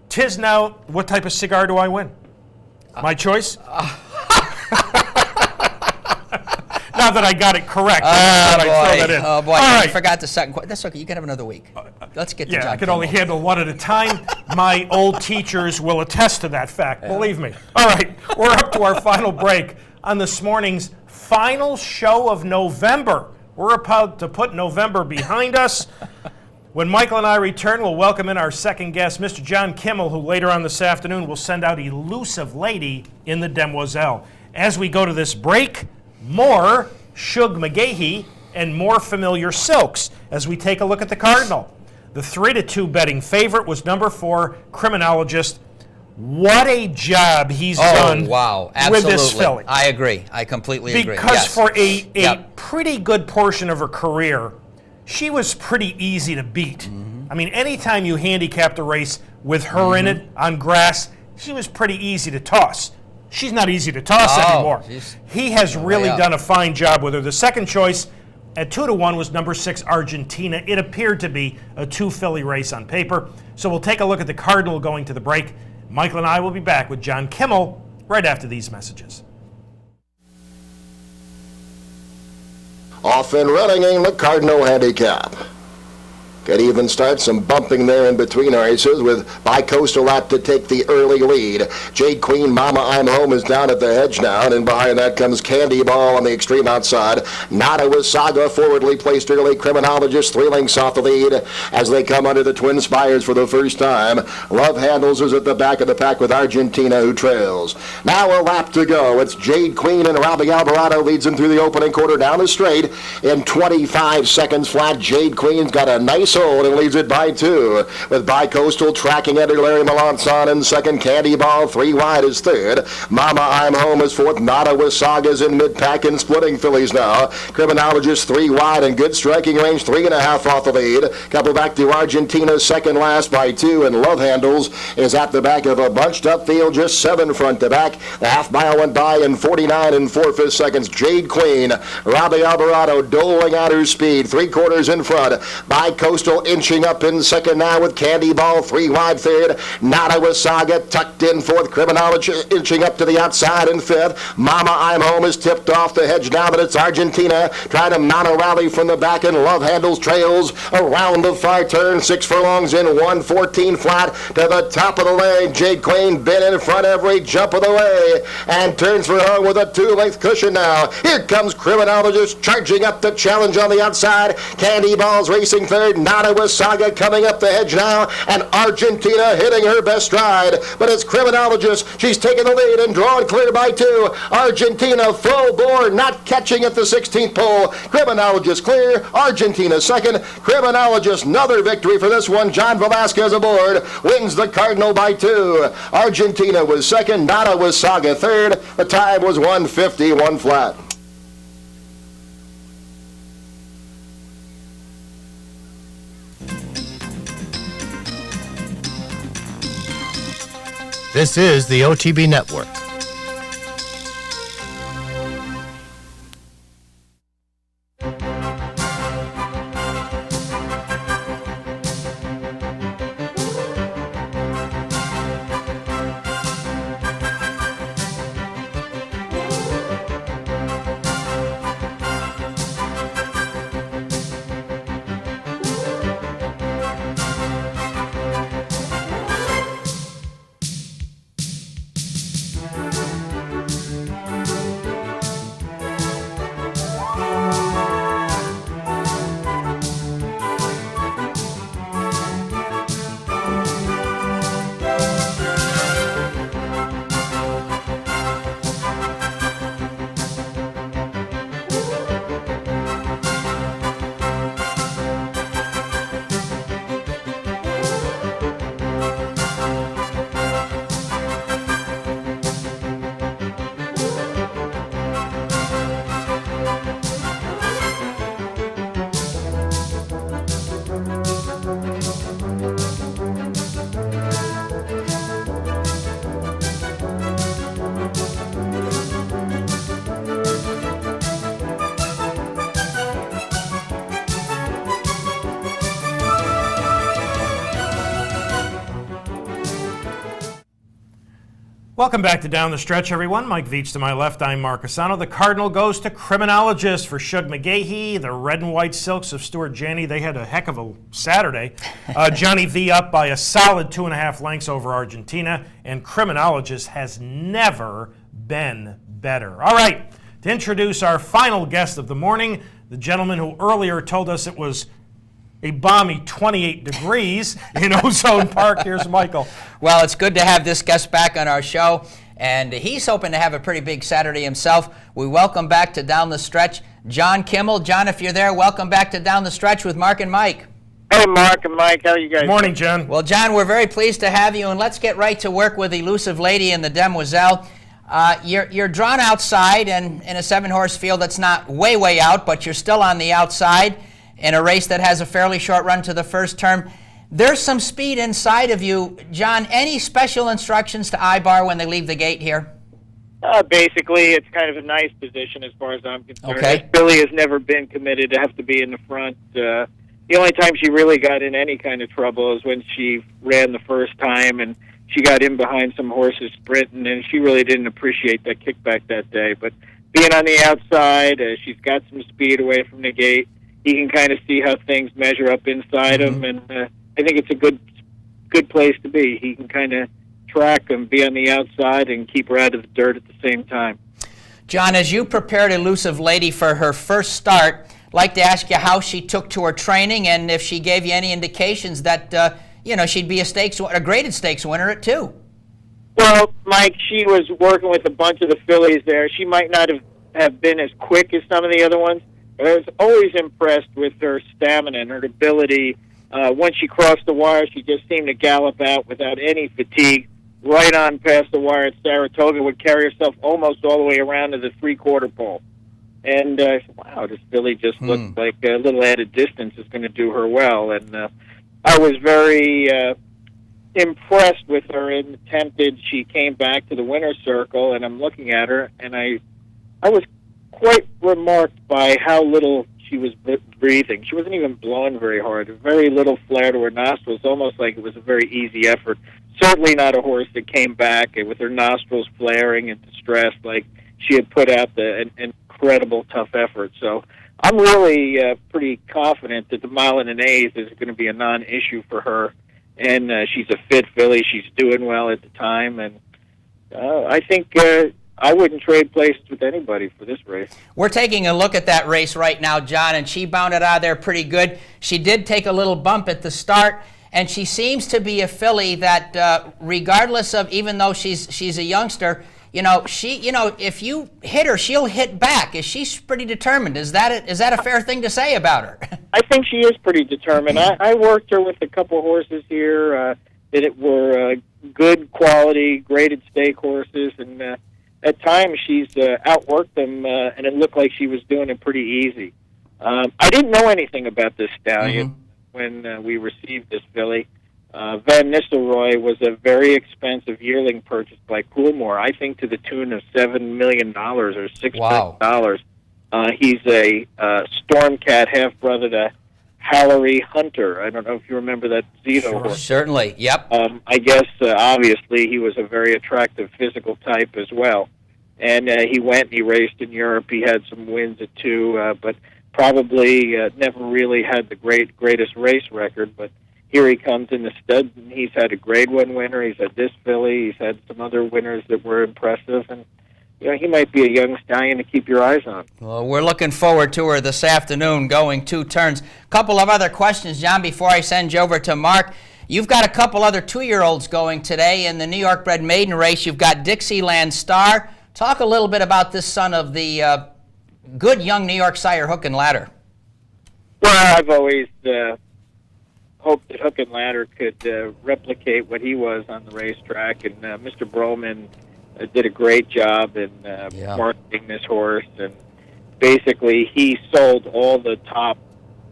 Tisnow, what type of cigar do I win? My choice? Now that I got it correct, I throw that in. Oh, boy. I forgot the second question. That's okay. You can have another week. Let's get to John I can only handle one at a time. My old teachers will attest to that fact, believe me. All right, we're up to our final break on this morning's final show of November. We're about to put November behind us. When Michael and I return, we'll welcome in our second guest, Mr. John Kimmel, who later on this afternoon will send out Elusive Lady in the Demoiselle. As we go to this break, more Shug McGahee and more familiar silks as we take a look at the Cardinal. The 3-2 betting favorite was number 4, Criminologist. What a job he's done with this filly. I agree. I completely agree. Because for a pretty good portion of her career, she was pretty easy to beat. I mean, anytime you handicapped a race with her in it on grass, she was pretty easy to toss. she's not easy to toss anymore. He has really done a fine job with her. The second choice at 2-1 was number 6, Argentina. It appeared to be a 2-filly race on paper. So we'll take a look at the Cardinal going to the break. Michael and I will be back with John Kimmel right after these messages. Off and running in the Cardinal handicap. Could even start some bumping there in between races with Bicoastal out to take the early lead. Jade Queen, Mama I'm Home is down at the hedge now, and behind that comes Candy Ball on the extreme outside. Nada with Saga forwardly placed early. Criminologist 3 lengths off the lead as they come under the Twin Spires for the first time. Love Handles is at the back of the pack with Argentina, who trails. Now a lap to go. It's Jade Queen, and Robbie Alvarado leads him through the opening quarter down the straight in 25 seconds flat. Jade Queen's got a nice hold and leads it by 2, with Bicoastal tracking under Larry Melanson in second. Candy Ball 3 wide is third. Mama I'm Home is fourth. Nada with Sagas in mid-pack and splitting fillies now. Criminologist 3 wide and good striking range, 3.5 off the lead. Couple back to Argentina, second last by 2, and Love Handles is at the back of a bunched up field, just 7 front to back. The half mile went by in 49 and 4/5 seconds. Jade Queen, Robbie Alvarado doling out her speed, 3/4 in front. Bicoastal inching up in second now with Candy Ball 3 wide third. Nada with Saga tucked in fourth. Criminologist inching up to the outside in fifth. Mama I'm Home is tipped off the hedge now, but it's Argentina trying to mount a rally from the back, and Love Handles trails around the far turn. 6 furlongs in, 1:14 flat to the top of the lane. Jade Queen been in front every jump of the way and turns for home with a 2-length cushion now. Here comes Criminologist charging up the challenge on the outside. Candy Ball's racing third. Nada with Saga coming up the hedge now, and Argentina hitting her best stride. But it's Criminologist. She's taking the lead and drawn clear by 2. Argentina full bore, not catching at the 16th pole. Criminologist clear. Argentina second. Criminologist, another victory for this one. John Velasquez aboard. Wins the Cardinal by 2. Argentina was second. Nada with Saga third. The time was 1:51 flat. This is the OTB Network. Welcome back to Down the Stretch, everyone. Mike VIETCH to my left. I'm Mark CUSANO. The Cardinal goes to Criminologist for Shug McGahee. The Red and White Silks of Stuart Janney, they had a heck of a Saturday. Johnny V up by a solid 2.5 lengths over Argentina, and Criminologist has never been better. All right, to introduce our final guest of the morning, the gentleman who earlier told us it was a balmy 28 degrees in Ozone Park. Here's Michael. Well, it's good to have this guest back on our show, and he's hoping to have a pretty big Saturday himself. We welcome back to Down the Stretch, John Kimmel. John, if you're there, welcome back to Down the Stretch with Mark and Mike. Hey, Mark and Mike, how are you guys? Morning, John. Well, John, we're very pleased to have you, and let's get right to work with Elusive Lady and the Demoiselle. You're drawn outside and in a 7-horse field that's not way out, but you're still on the outside in a race that has a fairly short run to the first turn. There's some speed inside of you. John, any special instructions to Ibar when they leave the gate here? Basically, it's kind of a nice position as far as I'm concerned. Okay. Billy has never been committed to have to be in the front. The only time she really got in any kind of trouble is when she ran the first time, and she got in behind some horses sprinting, and she really didn't appreciate that kickback that day. But being on the outside, she's got some speed away from the gate. He can kind of see how things measure up inside him, and I think it's a good place to be. He can kind of track them, be on the outside, and keep her out of the dirt at the same time. John, as you prepared Elusive Lady for her first start, I'd like to ask you how she took to her training and if she gave you any indications that she'd be a graded stakes winner at 2. Well, Mike, she was working with a bunch of the fillies there. She might not have been as quick as some of the other ones, but I was always impressed with her stamina and her ability. Once she crossed the wire, she just seemed to gallop out without any fatigue, right on past the wire at Saratoga, would carry herself almost all the way around to the 3/4 pole. And I said, wow, this filly just looks like a little added distance is going to do her well. And I was very impressed with her and tempted. She came back to the winner's circle, and I'm looking at her, and I was quite remarked by how little she was breathing. She wasn't even blowing very hard. Very little flare to her nostrils, almost like it was a very easy effort. Certainly not a horse that came back with her nostrils flaring and distressed like she had put out an incredible tough effort. So I'm really pretty confident that the 1 1/8 is going to be a non-issue for her. And she's a fit filly. She's doing well at the time. And I think I wouldn't trade places with anybody for this race. We're taking a look at that race right now, John, and she bounded out of there pretty good. She did take a little bump at the start, and she seems to be a filly that, regardless of, even though she's a youngster, if you hit her, she'll hit back. She's pretty determined. Is that a fair thing to say about her? I think she is pretty determined. I worked her with a couple horses here that were good quality, graded stake horses, and at times she's outworked them, and it looked like she was doing it pretty easy. I didn't know anything about this stallion when we received this filly. Van Nistelrooy was a very expensive yearling purchased by Coolmore, I think to the tune of $7 million or $6 million. He's a Stormcat half-brother to Hallery Hunter. I don't know if you remember that Zito horse. Certainly, yep. I guess, obviously, he was a very attractive physical type as well. And he went and he raced in Europe. He had some wins at 2, but probably never really had the greatest race record. But here he comes in the stud, and he's had a Grade 1 winner. He's had this filly. He's had some other winners that were impressive. And, he might be a young stallion to keep your eyes on. Well, we're looking forward to her this afternoon, going 2 turns. Couple of other questions, John, before I send you over to Mark. You've got a couple other 2-year-olds going today in the New York bred maiden race. You've got Dixieland Star. Talk a little bit about this son of the good young New York sire, Hook and Ladder. Well, I've always hoped that Hook and Ladder could replicate what he was on the racetrack, and Mr. Broman did a great job in marketing this horse, and basically he sold all the top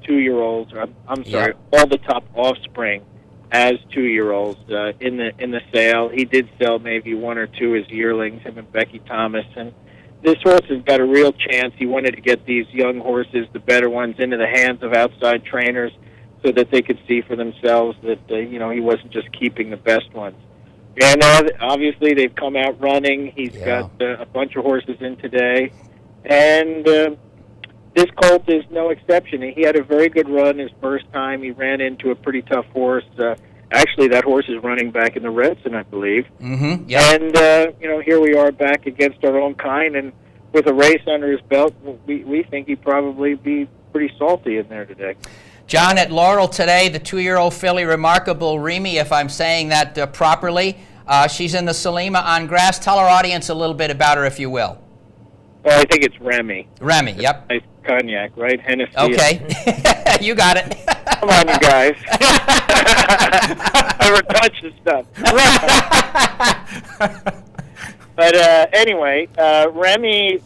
2-year-olds, all the top offspring as 2-year-olds in the sale. He did sell maybe 1 or 2 as yearlings, him and Becky Thomas, and this horse has got a real chance. He wanted to get these young horses, the better ones, into the hands of outside trainers so that they could see for themselves that he wasn't just keeping the best ones. And obviously they've come out running. He's got a bunch of horses in today, and this colt is no exception. He had a very good run his first time. He ran into a pretty tough horse. Actually, that horse is running back in the Redson, I believe. Mm-hmm. Yep. And here we are back against our own kind, and with a race under his belt, we think he'd probably be pretty salty in there today. John, at Laurel today, the 2-year-old filly, Remarkable Remy, if I'm saying that properly. She's in the Salima on grass. Tell our audience a little bit about her, if you will. Well, I think it's Remy. Remy, yep. Nice cognac, right? Hennessy. Okay. You got it. Come on, you guys. Never touch this stuff. But anyway, Remy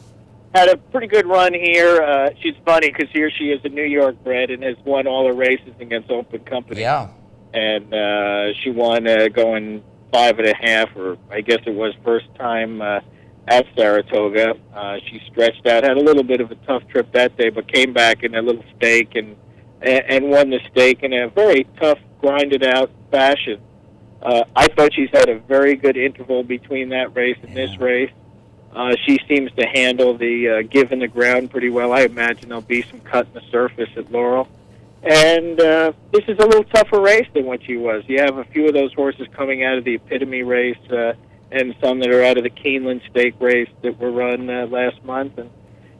had a pretty good run here. She's funny because here she is a New York bred and has won all her races against Open Company. Yeah. And she won going 5.5, or I guess it was first time at Saratoga. She stretched out, had a little bit of a tough trip that day, but came back in a little stake and won the stake in a very tough, grinded-out fashion. I thought she's had a very good interval between that race and this race. She seems to handle the give in the ground pretty well. I imagine there'll be some cut in the surface at Laurel. And this is a little tougher race than what she was. You have a few of those horses coming out of the Epitome race and some that are out of the Keeneland Stake race that were run last month. And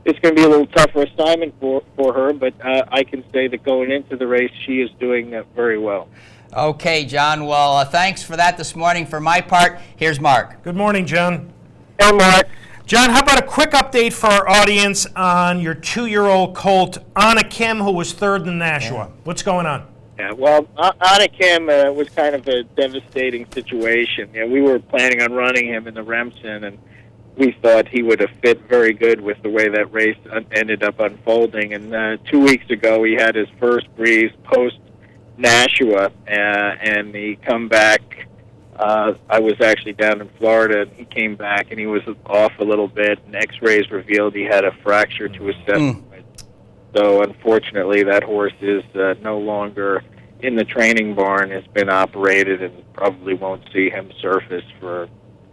it's going to be a little tougher assignment for her, but I can say that going into the race, she is doing very well. Okay, John. Well, thanks for that this morning. For my part, here's Mark. Good morning, John. Hey, Mark. John, how about a quick update for our audience on your 2-year-old colt, Anna Kim, who was third in Nashua? What's going on? Yeah, well, Anna Kim was kind of a devastating situation. Yeah, we were planning on running him in the Remsen, and we thought he would have fit very good with the way that race ended up unfolding. And 2 weeks ago, he had his first breeze post-Nashua, and he come back. I was actually down in Florida, and he came back, and he was off a little bit, and x-rays revealed he had a fracture to his septum. So, unfortunately, that horse is no longer in the training barn, has been operated, and probably won't see him surface for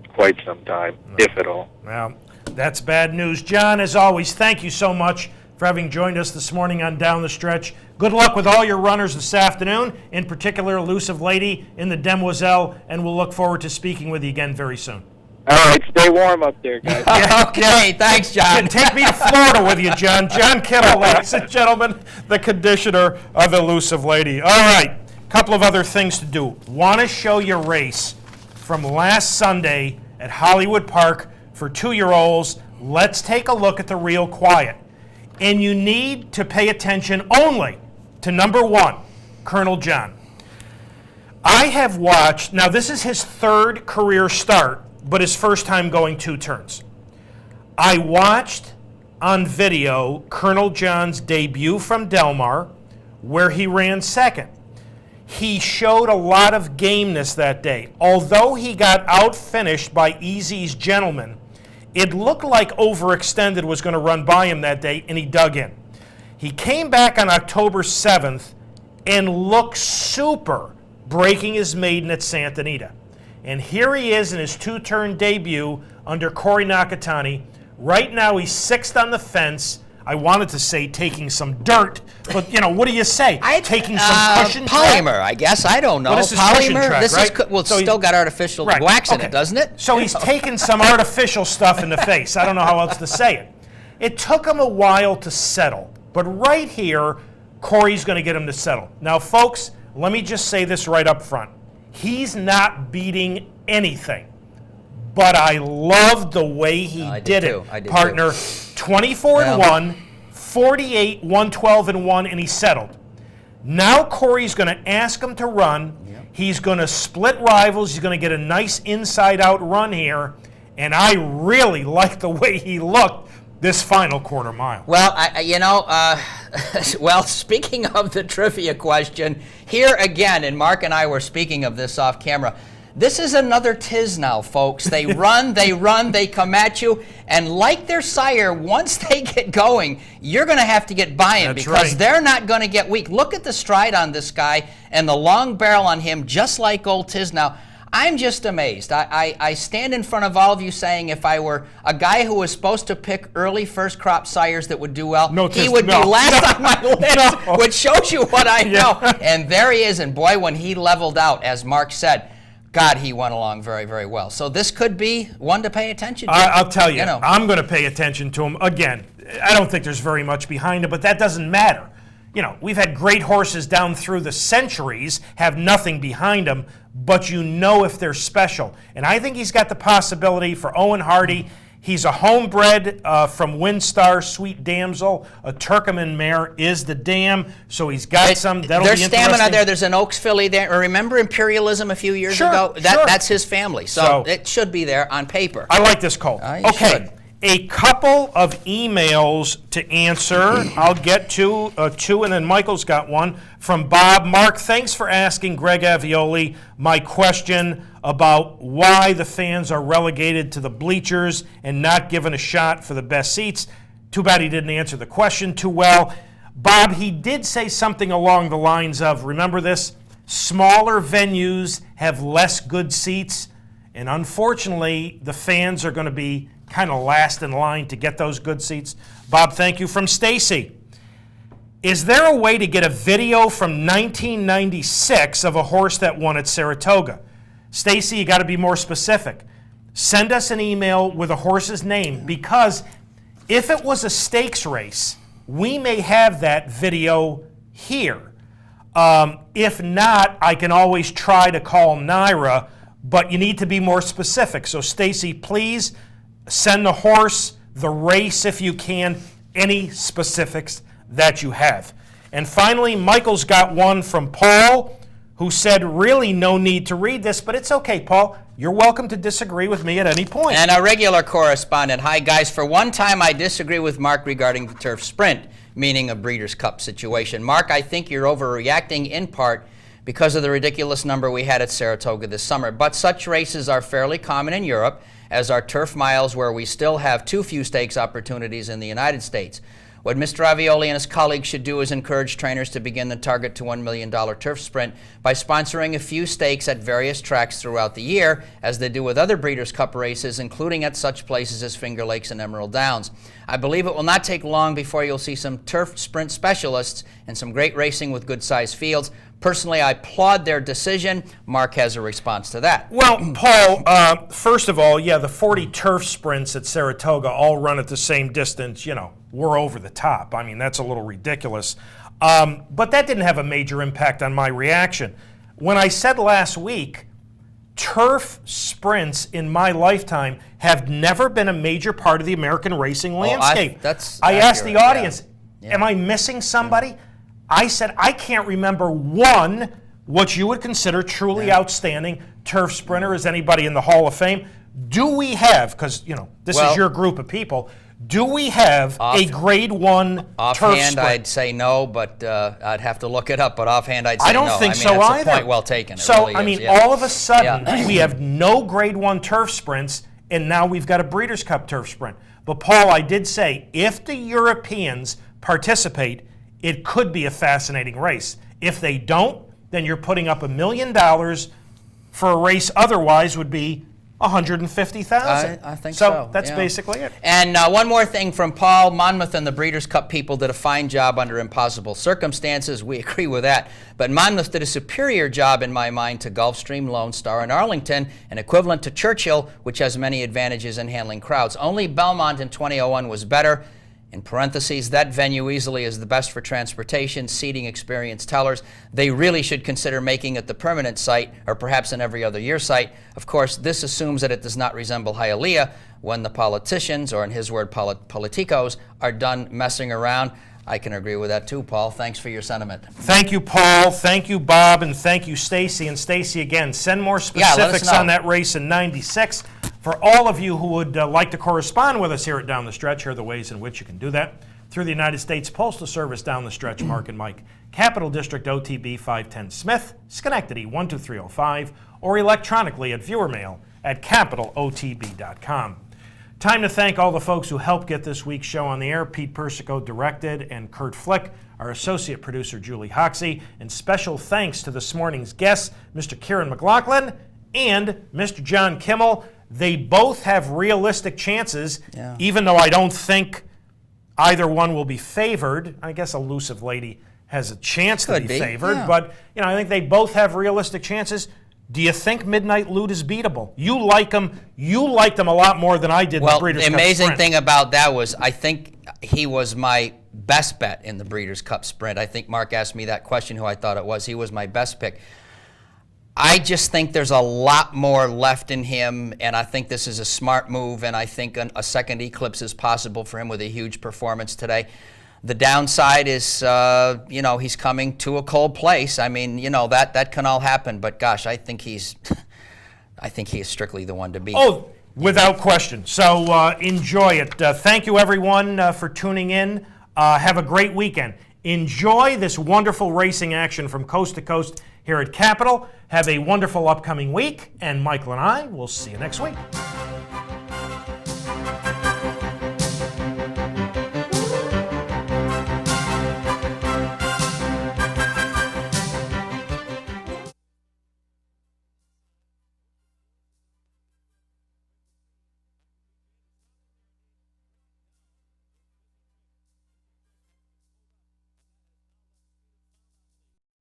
quite some time, if at all. Well, that's bad news. John, as always, thank you so much for having joined us this morning on Down the Stretch. Good luck with all your runners this afternoon, in particular Elusive Lady in the Demoiselle, and we'll look forward to speaking with you again very soon. All right, stay warm up there, guys. Okay, thanks, John. Take me to Florida with you, John. John Kittle, ladies and gentlemen, the conditioner of Elusive Lady. All right, a couple of other things to do. Want to show you a race from last Sunday at Hollywood Park for 2-year-olds. Let's take a look at the Real Quiet. And you need to pay attention only to number 1, Colonel John. I have watched, now this is his 3rd career start, but his first time going 2 turns. I watched on video Colonel John's debut from Del Mar, where he ran 2nd. He showed a lot of gameness that day. Although he got outfinished by Easy's Gentleman, it looked like Overextended was going to run by him that day, and he dug in. He came back on October 7th and looked super, breaking his maiden at Santa Anita. And here he is in his 2-turn debut under Corey Nakatani. Right now he's 6th on the fence. I wanted to say taking some dirt, but what do you say? Taking some cushion polymer, track? I guess. I don't know. What is this cushion track, this right? is, well, it's still got artificial wax in it, doesn't it? So he's taking some artificial stuff in the face. I don't know how else to say it. It took him a while to settle, but right here, Corey's going to get him to settle. Now, folks, let me just say this right up front. He's not beating anything, but I loved the way he did it, partner. 24-1, 48, 112-1, and he settled. Now Corey's going to ask him to run. Yep. He's going to split rivals. He's going to get a nice inside-out run here, and I really like the way he looked this final quarter mile. Well, well, speaking of the trivia question, here again, and Mark and I were speaking of this off camera, this is another Tiz now, folks. They run, they come at you, and like their sire, once they get going, you're going to have to get by him because they're not going to get weak. Look at the stride on this guy and the long barrel on him, just like old Tiz now. I'm just amazed. I stand in front of all of you saying if I were a guy who was supposed to pick early first crop sires that would do well, he would be last on my list, which shows you what I know. And there he is, and boy, when he leveled out, as Mark said, God, he went along very, very well. So this could be one to pay attention to. I'll tell you, I'm going to pay attention to him. Again, I don't think there's very much behind him, but that doesn't matter. We've had great horses down through the centuries have nothing behind them, but if they're special. And I think he's got the possibility for Owen Hardy. He's a homebred from Windstar, Sweet Damsel. A Turkoman mare is the dam, so he's got some. That'll be interesting. There's stamina there. There's an Oaks filly there. Remember Imperialism a few years ago? That's his family, so it should be there on paper. I like this colt. Okay, A couple of emails to answer. I'll get to two, and then Michael's got one from Bob. Mark, thanks for asking Greg Avioli my question about why the fans are relegated to the bleachers and not given a shot for the best seats. Too bad he didn't answer the question too well. Bob, he did say something along the lines of, remember this, smaller venues have less good seats, and unfortunately, the fans are going to be kind of last in line to get those good seats. Bob, thank you. From Stacy, is there a way to get a video from 1996 of a horse that won at Saratoga? Stacy, you got to be more specific. Send us an email with a horse's name, because if it was a stakes race, we may have that video here. If not, I can always try to call Naira, but you need to be more specific. So Stacy, please send the horse, the race if you can, any specifics that you have. And finally, Michael's got one from Paul, who said really no need to read this, but it's okay, Paul. You're welcome to disagree with me at any point. And a regular correspondent. Hi, guys. For one time, I disagree with Mark regarding the turf sprint, meaning a Breeders' Cup situation. Mark, I think you're overreacting in part because of the ridiculous number we had at Saratoga this summer. But such races are fairly common in Europe, as are turf miles, where we still have too few stakes opportunities in the United States. What Mr. Avioli and his colleagues should do is encourage trainers to begin the Target to $1 million turf sprint by sponsoring a few stakes at various tracks throughout the year, as they do with other Breeders' Cup races, including at such places as Finger Lakes and Emerald Downs. I believe it will not take long before you'll see some turf sprint specialists and some great racing with good-sized fields. Personally, I applaud their decision. Mark has a response to that. Well, Paul, first of all, yeah, the 40 turf sprints at Saratoga all run at the same distance. You know, we're over the top. I mean, that's a little ridiculous. But that didn't have a major impact on my reaction. When I said last week, turf sprints in my lifetime have never been a major part of the American racing landscape. I asked the audience, am I missing somebody? I said, I can't remember one, what you would consider truly outstanding turf sprinter. Is anybody in the Hall of Fame? Do we have, because, you know, this is your group of people, do we have a grade 1 turf Offhand, sprint? I'd say no, but I'd have to look it up. But offhand, I'd say no. I don't think mean, so it's either. a point well taken. It So, really I is, mean, yeah. all of a sudden, we have no grade 1 turf sprints, and now we've got a Breeders' Cup turf sprint. But, Paul, I did say, if the Europeans participate, it could be a fascinating race. If they don't, then you're putting up $1 million for a race otherwise would be $150,000. I think so. That's basically it. And one more thing from Paul. Monmouth and the Breeders' Cup people did a fine job under impossible circumstances. We agree with that. But Monmouth did a superior job, in my mind, to Gulfstream, Lone Star, and Arlington, and equivalent to Churchill, which has many advantages in handling crowds. Only Belmont in 2001 was better. In parentheses, that venue easily is the best for transportation, seating, experienced tellers. They really should consider making it the permanent site, or perhaps an every other year site. Of course, this assumes that it does not resemble Hialeah when the politicians, or in his word, politicos, are done messing around. I can agree with that too, Paul. Thanks for your sentiment. Thank you, Paul. Thank you, Bob. And thank you, Stacy. And Stacy, again, send more specifics on that race in 96. For all of you who would like to correspond with us here at Down the Stretch, here are the ways in which you can do that. Through the United States Postal Service, Down the Stretch, Mark and Mike. Capital District, OTB 510 Smith, Schenectady 12305, or electronically at viewermail at capitalotb.com. Time to thank all the folks who helped get this week's show on the air. Pete Persico directed, and Kurt Flick, our associate producer, Julie Hoxie. And special thanks to this morning's guests, Mr. KIARAN McLaughlin and Mr. John Kimmel. They both have realistic chances, even though I don't think either one will be favored. I guess Elusive Lady has a chance to be favored, but I think they both have realistic chances. Do you think Midnight Loot is beatable? You like him. You liked him a lot more than I did in the Breeders' Cup sprint. The amazing thing about that was I think he was my best bet in the Breeders' Cup sprint. I think Mark asked me that question, who I thought it was. He was my best pick. I just think there's a lot more left in him, and I think this is a smart move, and I think a second eclipse is possible for him with a huge performance today. The downside is, he's coming to a cold place. I mean, that can all happen, but gosh, I think he is strictly the one to beat. Oh, Without question. So enjoy it. Thank you, everyone, for tuning in. Have a great weekend. Enjoy this wonderful racing action from coast to coast here at Capitol. Have a wonderful upcoming week, and Michael and I will see you next week.